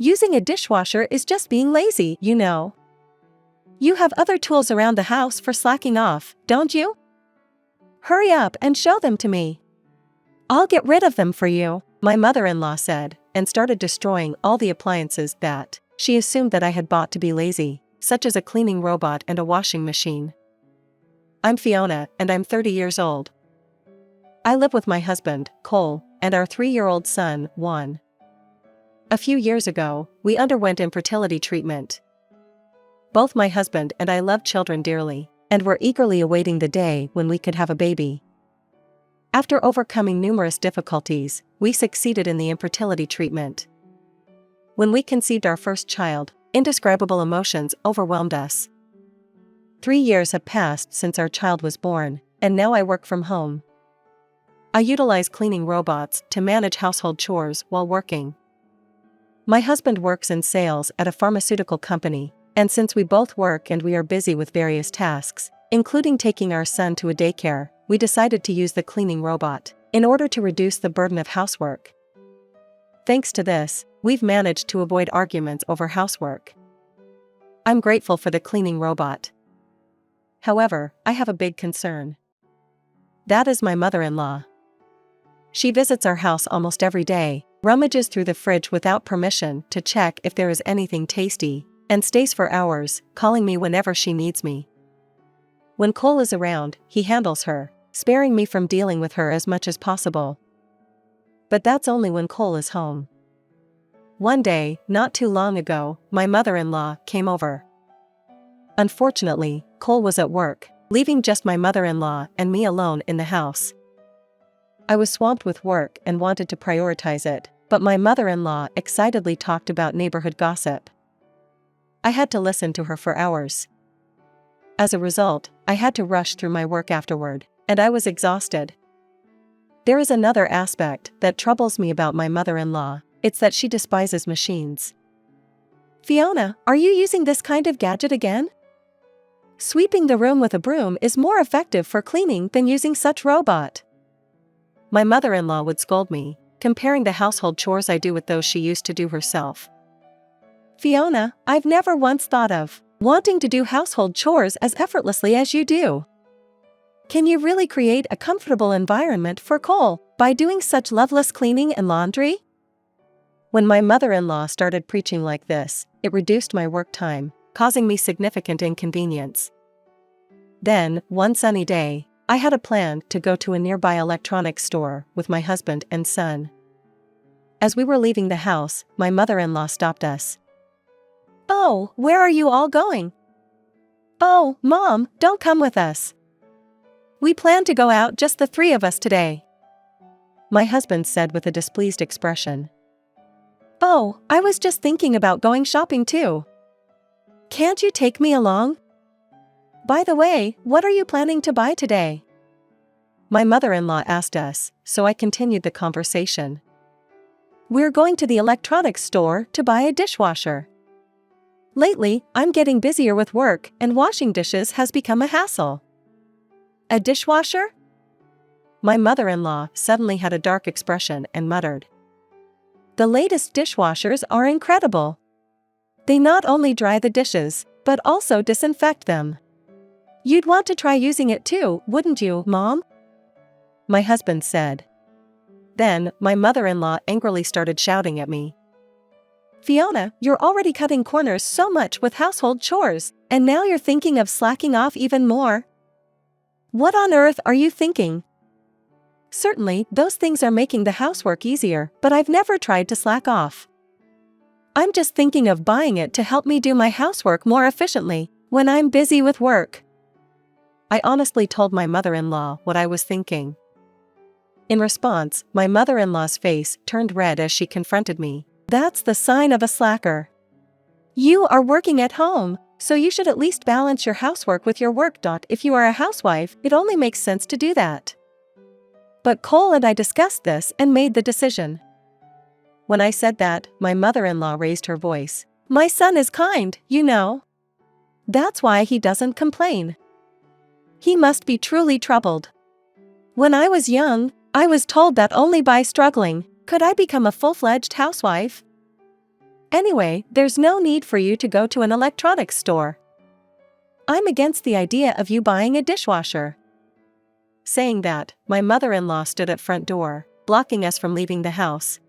using a dishwasher is just being lazy, you know. You have other tools around the house for slacking off, don't you? Hurry up and show them to me. I'll get rid of them for you, my mother-in-law said, and started destroying all the appliances that she assumed that I had bought to be lazy, such as a cleaning robot and a washing machine. I'm Fiona, and I'm 30 years old. I live with my husband, Cole, and our 3-year-old son, Juan. A few years ago, we underwent infertility treatment. Both my husband and I love children dearly, and were eagerly awaiting the day when we could have a baby. After overcoming numerous difficulties, we succeeded in the infertility treatment. When we conceived our first child, indescribable emotions overwhelmed us. 3 years have passed since our child was born, and now I work from home. I utilize cleaning robots to manage household chores while working. My husband works in sales at a pharmaceutical company, and since we both work and we are busy with various tasks, including taking our son to a daycare, we decided to use the cleaning robot in order to reduce the burden of housework. Thanks to this, we've managed to avoid arguments over housework. I'm grateful for the cleaning robot. However, I have a big concern. That is my mother-in-law. She visits our house almost every day, rummages through the fridge without permission to check if there is anything tasty, and stays for hours, calling me whenever she needs me. When Cole is around, he handles her, sparing me from dealing with her as much as possible. But that's only when Cole is home. One day, not too long ago, my mother-in-law came over. Unfortunately, Cole was at work, leaving just my mother-in-law and me alone in the house. I was swamped with work and wanted to prioritize it, but my mother-in-law excitedly talked about neighborhood gossip. I had to listen to her for hours. As a result, I had to rush through my work afterward, and I was exhausted. There is another aspect that troubles me about my mother-in-law. It's that she despises machines. Fiona, are you using this kind of gadget again? Sweeping the room with a broom is more effective for cleaning than using such robot. My mother-in-law would scold me, comparing the household chores I do with those she used to do herself. Fiona, I've never once thought of wanting to do household chores as effortlessly as you do. Can you really create a comfortable environment for Cole by doing such loveless cleaning and laundry? When my mother-in-law started preaching like this, it reduced my work time, causing me significant inconvenience. Then, one sunny day, I had a plan to go to a nearby electronics store with my husband and son. As we were leaving the house, my mother-in-law stopped us. Oh, where are you all going? Oh, Mom, don't come with us. We plan to go out just the 3 of us today. My husband said with a displeased expression. Oh, I was just thinking about going shopping too. Can't you take me along? By the way, what are you planning to buy today? My mother-in-law asked us, so I continued the conversation. We're going to the electronics store to buy a dishwasher. Lately, I'm getting busier with work and washing dishes has become a hassle. A dishwasher? My mother-in-law suddenly had a dark expression and muttered. The latest dishwashers are incredible. They not only dry the dishes, but also disinfect them. You'd want to try using it too, wouldn't you, Mom? My husband said. Then, my mother-in-law angrily started shouting at me. Fiona, you're already cutting corners so much with household chores, and now you're thinking of slacking off even more? What on earth are you thinking? Certainly, those things are making the housework easier, but I've never tried to slack off. I'm just thinking of buying it to help me do my housework more efficiently when I'm busy with work. I honestly told my mother-in-law what I was thinking. In response, my mother-in-law's face turned red as she confronted me. That's the sign of a slacker. You are working at home, so you should at least balance your housework with your work. If you are a housewife, it only makes sense to do that. But Cole and I discussed this and made the decision. When I said that, my mother-in-law raised her voice. My son is kind, you know. That's why he doesn't complain. He must be truly troubled. When I was young, I was told that only by struggling could I become a full-fledged housewife. Anyway, there's no need for you to go to an electronics store. I'm against the idea of you buying a dishwasher." Saying that, my mother-in-law stood at front door, blocking us from leaving the house.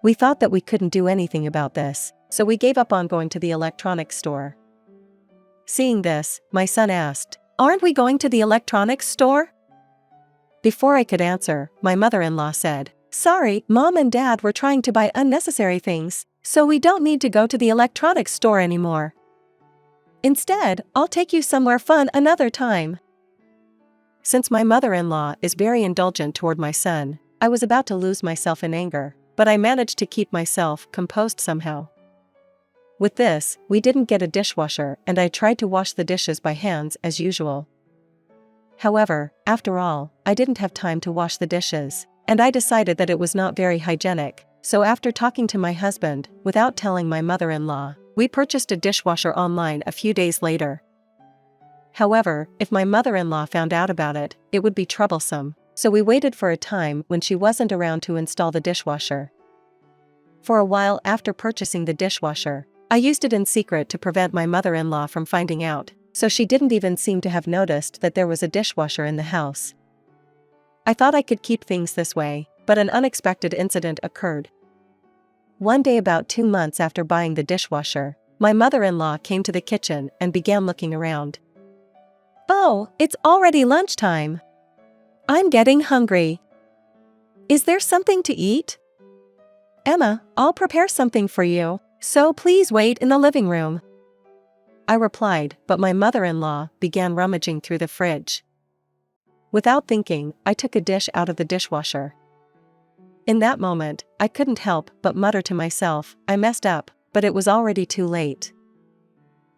We thought that we couldn't do anything about this, so we gave up on going to the electronics store. Seeing this, my son asked, "Aren't we going to the electronics store?" Before I could answer, my mother-in-law said, "Sorry, Mom and Dad were trying to buy unnecessary things, so we don't need to go to the electronics store anymore. Instead, I'll take you somewhere fun another time." Since my mother-in-law is very indulgent toward my son, I was about to lose myself in anger, but I managed to keep myself composed somehow. With this, we didn't get a dishwasher and I tried to wash the dishes by hands as usual. However, after all, I didn't have time to wash the dishes, and I decided that it was not very hygienic, so after talking to my husband, without telling my mother-in-law, we purchased a dishwasher online a few days later. However, if my mother-in-law found out about it, it would be troublesome, so we waited for a time when she wasn't around to install the dishwasher. For a while after purchasing the dishwasher, I used it in secret to prevent my mother-in-law from finding out, so she didn't even seem to have noticed that there was a dishwasher in the house. I thought I could keep things this way, but an unexpected incident occurred. One day about 2 months after buying the dishwasher, my mother-in-law came to the kitchen and began looking around. "Oh, it's already lunchtime. I'm getting hungry. Is there something to eat? Emma, I'll prepare something for you, so please wait in the living room." I replied, but my mother-in-law began rummaging through the fridge. Without thinking, I took a dish out of the dishwasher. In that moment, I couldn't help but mutter to myself, "I messed up," but it was already too late.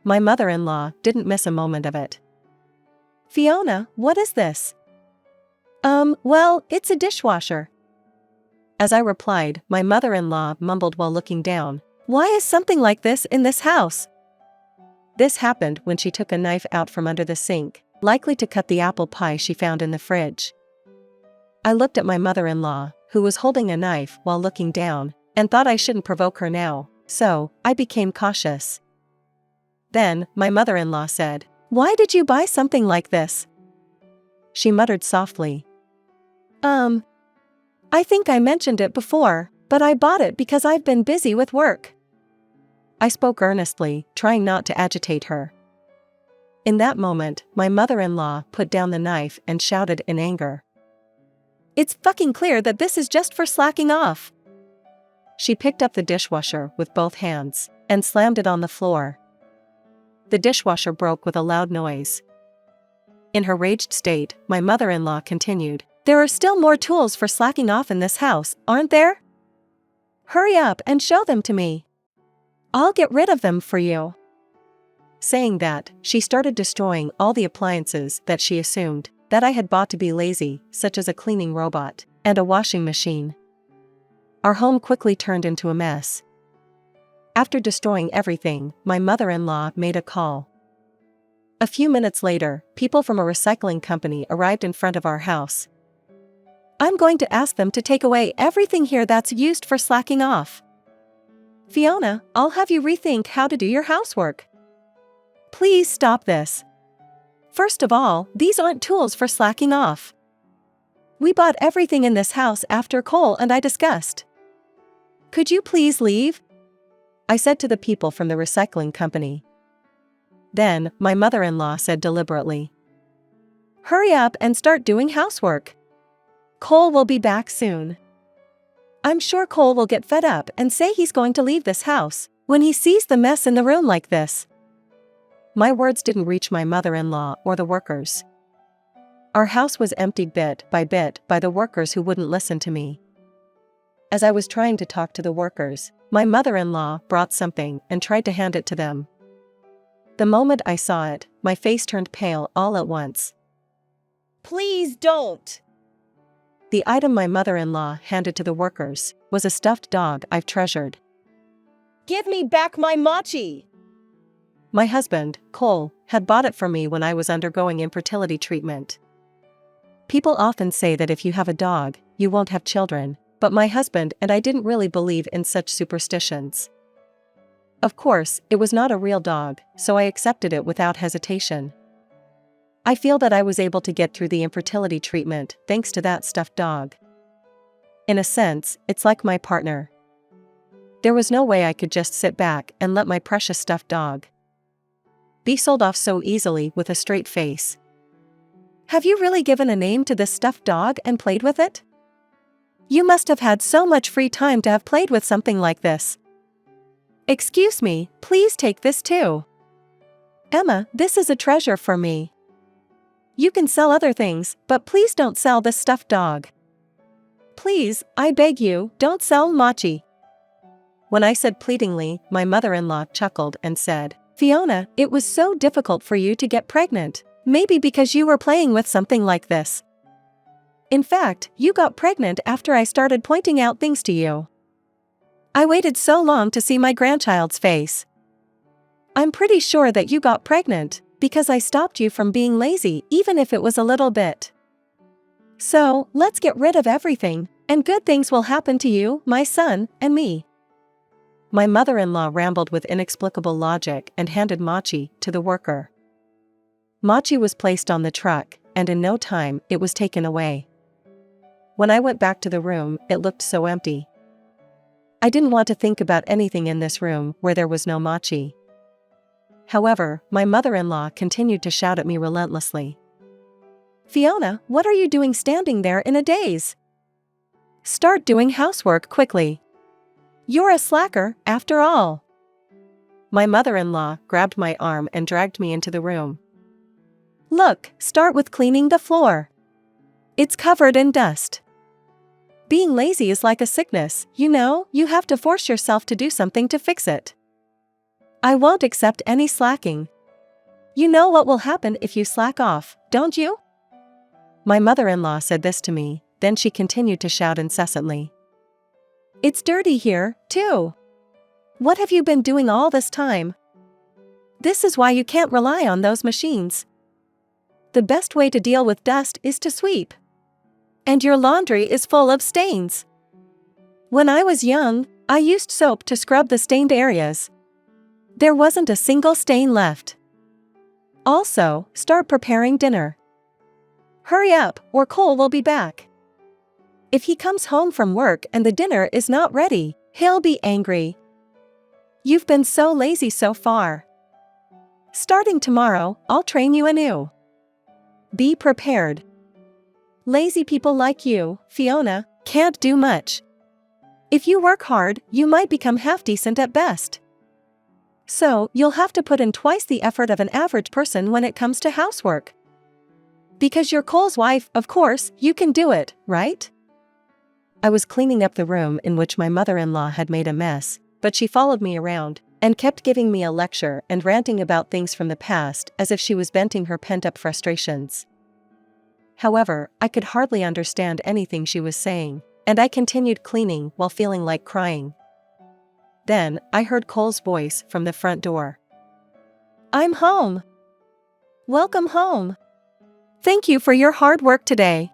My mother-in-law didn't miss a moment of it. "Fiona, what is this?" Well, it's a dishwasher." As I replied, my mother-in-law mumbled while looking down, "Why is something like this in this house?" This happened when she took a knife out from under the sink, likely to cut the apple pie she found in the fridge. I looked at my mother-in-law, who was holding a knife while looking down, and thought I shouldn't provoke her now, so I became cautious. Then, my mother-in-law said, "Why did you buy something like this?" She muttered softly, I think I mentioned it before, but I bought it because I've been busy with work." I spoke earnestly, trying not to agitate her. In that moment, my mother-in-law put down the knife and shouted in anger, "It's fucking clear that this is just for slacking off." She picked up the dishwasher with both hands and slammed it on the floor. The dishwasher broke with a loud noise. In her raged state, my mother-in-law continued, "There are still more tools for slacking off in this house, aren't there? Hurry up and show them to me. I'll get rid of them for you." Saying that, she started destroying all the appliances that she assumed that I had bought to be lazy, such as a cleaning robot and a washing machine. Our home quickly turned into a mess. After destroying everything, my mother-in-law made a call. A few minutes later, people from a recycling company arrived in front of our house. "I'm going to ask them to take away everything here that's used for slacking off. Fiona, I'll have you rethink how to do your housework. Please stop this. First of all, these aren't tools for slacking off. We bought everything in this house after Cole and I discussed. Could you please leave?" I said to the people from the recycling company. Then, my mother-in-law said deliberately, "Hurry up and start doing housework. Cole will be back soon. I'm sure Cole will get fed up and say he's going to leave this house when he sees the mess in the room like this." My words didn't reach my mother-in-law or the workers. Our house was emptied bit by the workers who wouldn't listen to me. As I was trying to talk to the workers, my mother-in-law brought something and tried to hand it to them. The moment I saw it, my face turned pale all at once. "Please don't!" The item my mother-in-law handed to the workers was a stuffed dog I've treasured. "Give me back my mochi!" My husband, Cole, had bought it for me when I was undergoing infertility treatment. People often say that if you have a dog, you won't have children, but my husband and I didn't really believe in such superstitions. Of course, it was not a real dog, so I accepted it without hesitation. I feel that I was able to get through the infertility treatment thanks to that stuffed dog. In a sense, it's like my partner. There was no way I could just sit back and let my precious stuffed dog be sold off so easily with a straight face. Have you really given a name to this stuffed dog and played with it? You must have had so much free time to have played with something like this. Excuse me, please take this too. Emma, this is a treasure for me. You can sell other things, but please don't sell this stuffed dog. Please, I beg you, don't sell Machi. When I said pleadingly, my mother-in-law chuckled and said, Fiona, it was so difficult for you to get pregnant, maybe because you were playing with something like this. In fact, you got pregnant after I started pointing out things to you. I waited so long to see my grandchild's face. I'm pretty sure that you got pregnant because I stopped you from being lazy, even if it was a little bit. So, let's get rid of everything, and good things will happen to you, my son, and me. My mother-in-law rambled with inexplicable logic and handed Machi to the worker. Machi was placed on the truck, and in no time, it was taken away. When I went back to the room, it looked so empty. I didn't want to think about anything in this room where there was no Machi. However, my mother-in-law continued to shout at me relentlessly. Fiona, what are you doing standing there in a daze? Start doing housework quickly. You're a slacker, after all. My mother-in-law grabbed my arm and dragged me into the room. Look, start with cleaning the floor. It's covered in dust. Being lazy is like a sickness, you know, you have to force yourself to do something to fix it. I won't accept any slacking. You know what will happen if you slack off, don't you? My mother-in-law said this to me, then she continued to shout incessantly. It's dirty here, too. What have you been doing all this time? This is why you can't rely on those machines. The best way to deal with dust is to sweep. And your laundry is full of stains. When I was young, I used soap to scrub the stained areas. There wasn't a single stain left. Also, start preparing dinner. Hurry up, or Cole will be back. If he comes home from work and the dinner is not ready, he'll be angry. You've been so lazy so far. Starting tomorrow, I'll train you anew. Be prepared. Lazy people like you, Fiona, can't do much. If you work hard, you might become half-decent at best. So, you'll have to put in twice the effort of an average person when it comes to housework. Because you're Cole's wife, of course, you can do it, right? I was cleaning up the room in which my mother-in-law had made a mess, but she followed me around and kept giving me a lecture and ranting about things from the past as if she was venting her pent-up frustrations. However, I could hardly understand anything she was saying, and I continued cleaning while feeling like crying. Then, I heard Cole's voice from the front door. I'm home. Welcome home. Thank you for your hard work today.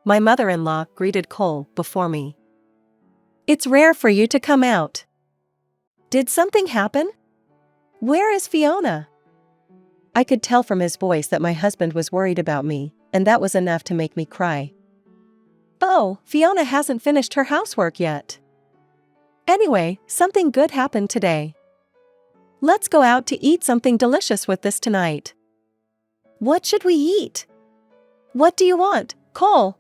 My mother-in-law greeted Cole before me. It's rare for you to come out. Did something happen? Where is Fiona? I could tell from his voice that my husband was worried about me, and that was enough to make me cry. Oh, Fiona hasn't finished her housework yet. Anyway, something good happened today. Let's go out to eat something delicious with this tonight. What should we eat? What do you want, Cole?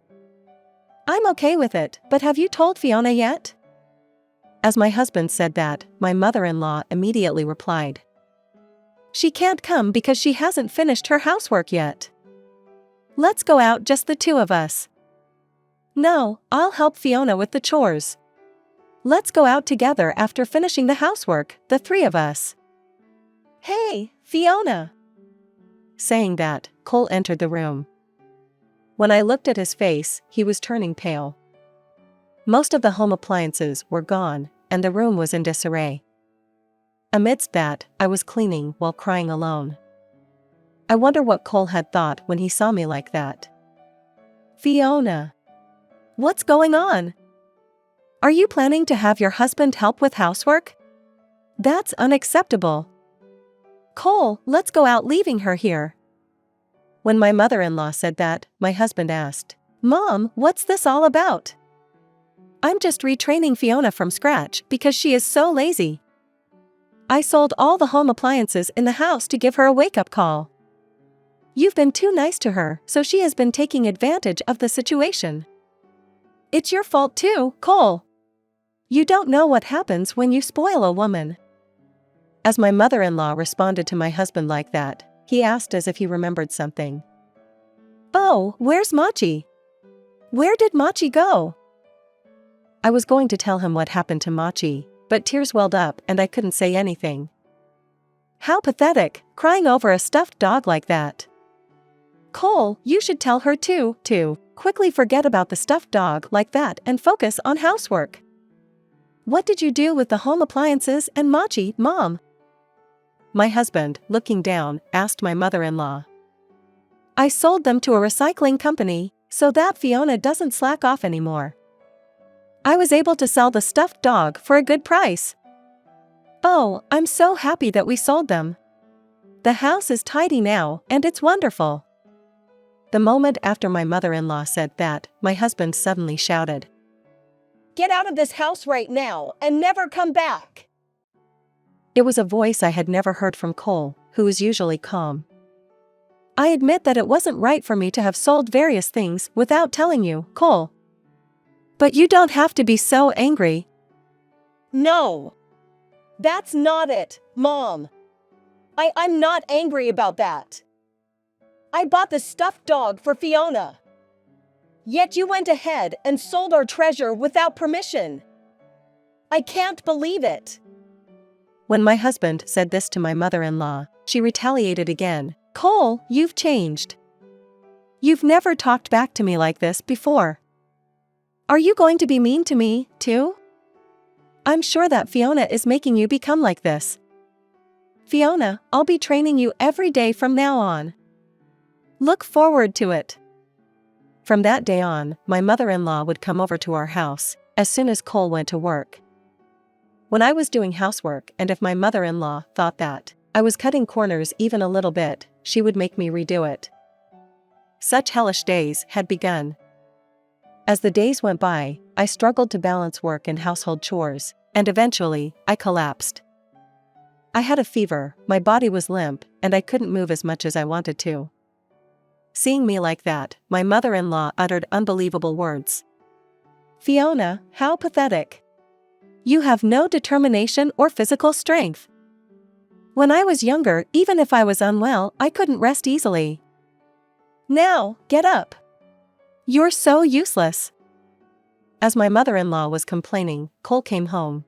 I'm okay with it, but have you told Fiona yet? As my husband said that, my mother-in-law immediately replied. She can't come because she hasn't finished her housework yet. Let's go out just the two of us. No, I'll help Fiona with the chores. Let's go out together after finishing the housework, the three of us. Hey, Fiona! Saying that, Cole entered the room. When I looked at his face, he was turning pale. Most of the home appliances were gone, and the room was in disarray. Amidst that, I was cleaning while crying alone. I wonder what Cole had thought when he saw me like that. Fiona! What's going on? Are you planning to have your husband help with housework? That's unacceptable. Cole, let's go out leaving her here. When my mother-in-law said that, my husband asked, Mom, what's this all about? I'm just retraining Fiona from scratch because she is so lazy. I sold all the home appliances in the house to give her a wake-up call. You've been too nice to her, so she has been taking advantage of the situation. It's your fault too, Cole. You don't know what happens when you spoil a woman. As my mother-in-law responded to my husband like that, he asked as if he remembered something. Oh, where's Machi? Where did Machi go? I was going to tell him what happened to Machi, but tears welled up and I couldn't say anything. How pathetic, crying over a stuffed dog like that. Cole, you should tell her to quickly forget about the stuffed dog like that and focus on housework. What did you do with the home appliances and Machi, Mom? My husband, looking down, asked my mother-in-law. I sold them to a recycling company, so that Fiona doesn't slack off anymore. I was able to sell the stuffed dog for a good price. Oh, I'm so happy that we sold them. The house is tidy now, and it's wonderful. The moment after my mother-in-law said that, my husband suddenly shouted, Get out of this house right now and never come back. It was a voice I had never heard from Cole, who is usually calm. I admit that it wasn't right for me to have sold various things without telling you, Cole. But you don't have to be so angry. No. That's not it, Mom. I'm not angry about that. I bought the stuffed dog for Fiona. Yet you went ahead and sold our treasure without permission. I can't believe it. When my husband said this to my mother-in-law, she retaliated again. Cole, you've changed. You've never talked back to me like this before. Are you going to be mean to me, too? I'm sure that Fiona is making you become like this. Fiona, I'll be training you every day from now on. Look forward to it. From that day on, my mother-in-law would come over to our house as soon as Cole went to work. When I was doing housework and if my mother-in-law thought that I was cutting corners even a little bit, she would make me redo it. Such hellish days had begun. As the days went by, I struggled to balance work and household chores, and eventually, I collapsed. I had a fever, my body was limp, and I couldn't move as much as I wanted to. Seeing me like that, my mother-in-law uttered unbelievable words. Fiona, how pathetic. You have no determination or physical strength. When I was younger, even if I was unwell, I couldn't rest easily. Now, get up. You're so useless. As my mother-in-law was complaining, Cole came home.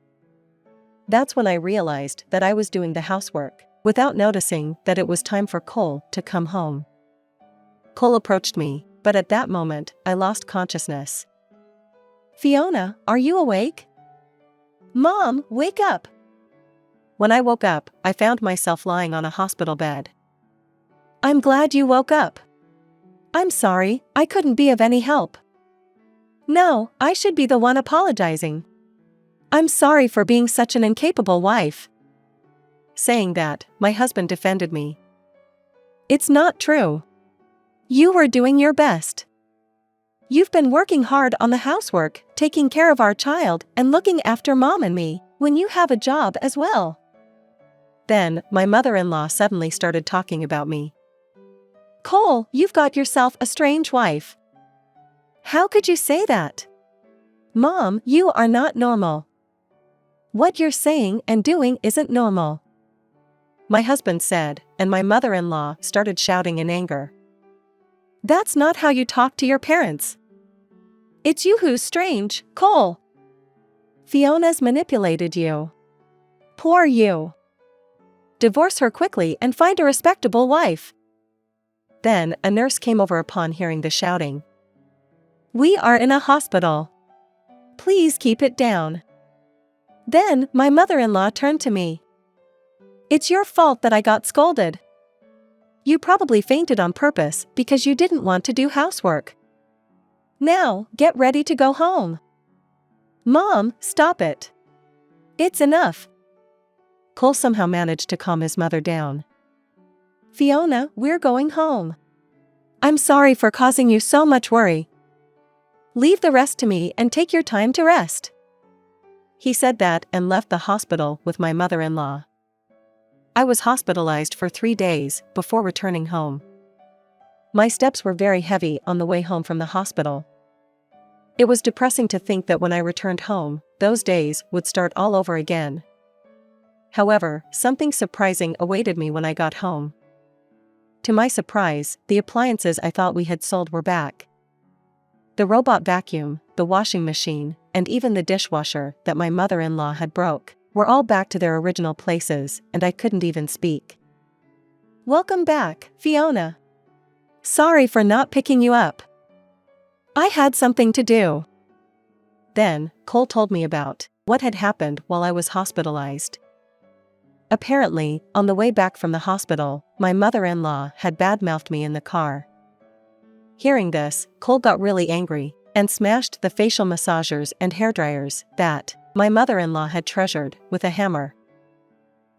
That's when I realized that I was doing the housework, without noticing that it was time for Cole to come home. Cole approached me, but at that moment, I lost consciousness. Fiona, are you awake? Mom, wake up! When I woke up, I found myself lying on a hospital bed. I'm glad you woke up. I'm sorry, I couldn't be of any help. No, I should be the one apologizing. I'm sorry for being such an incapable wife. Saying that, my husband defended me. It's not true. You were doing your best. You've been working hard on the housework, taking care of our child, and looking after Mom and me, when you have a job as well. Then, my mother-in-law suddenly started talking about me. Cole, you've got yourself a strange wife. How could you say that? Mom, you are not normal. What you're saying and doing isn't normal. My husband said, and my mother-in-law started shouting in anger. That's not how you talk to your parents. It's you who's strange, Cole. Fiona's manipulated you. Poor you. Divorce her quickly and find a respectable wife. Then, a nurse came over upon hearing the shouting. We are in a hospital. Please keep it down. Then, my mother-in-law turned to me. It's your fault that I got scolded. You probably fainted on purpose because you didn't want to do housework. Now, get ready to go home. Mom, stop it. It's enough. Cole somehow managed to calm his mother down. "Fiona, we're going home. I'm sorry for causing you so much worry. Leave the rest to me and take your time to rest." He said that and left the hospital with my mother-in-law. I was hospitalized for 3 days before returning home. My steps were very heavy on the way home from the hospital. It was depressing to think that when I returned home, those days would start all over again. However, something surprising awaited me when I got home. To my surprise, the appliances I thought we had sold were back. The robot vacuum, the washing machine, and even the dishwasher that my mother-in-law had broke were all back to their original places, and I couldn't even speak. "Welcome back, Fiona. Sorry for not picking you up. I had something to do." Then, Cole told me about what had happened while I was hospitalized. Apparently, on the way back from the hospital, my mother-in-law had badmouthed me in the car. Hearing this, Cole got really angry and smashed the facial massagers and hairdryers that my mother-in-law had treasured with a hammer.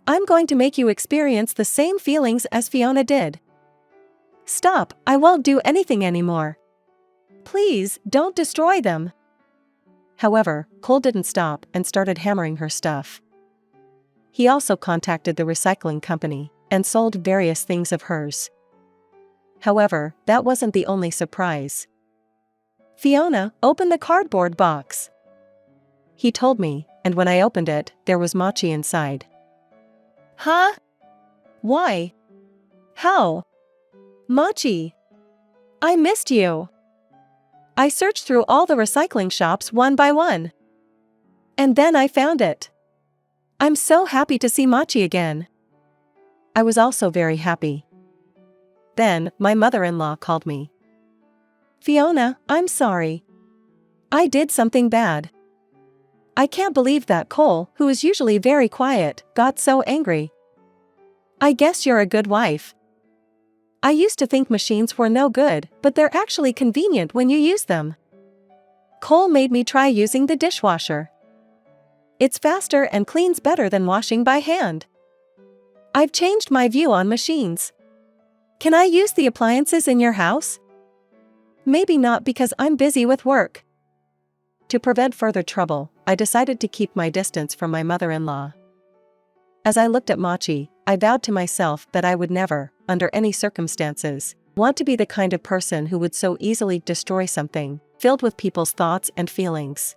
"I'm going to make you experience the same feelings as Fiona did. Stop, I won't do anything anymore. Please, don't destroy them." However, Cole didn't stop and started hammering her stuff. He also contacted the recycling company and sold various things of hers. However, that wasn't the only surprise. "Fiona, open the cardboard box," he told me, and when I opened it, there was mochi inside. "Huh? Why? How? Mochi? I missed you. I searched through all the recycling shops one by one. And then I found it. I'm so happy to see mochi again." I was also very happy. Then, my mother-in-law called me. "Fiona, I'm sorry. I did something bad. I can't believe that Cole, who is usually very quiet, got so angry. I guess you're a good wife. I used to think machines were no good, but they're actually convenient when you use them. Cole made me try using the dishwasher. It's faster and cleans better than washing by hand. I've changed my view on machines. Can I use the appliances in your house? Maybe not because I'm busy with work." To prevent further trouble, I decided to keep my distance from my mother-in-law. As I looked at mochi, I vowed to myself that I would never, under any circumstances, want to be the kind of person who would so easily destroy something filled with people's thoughts and feelings.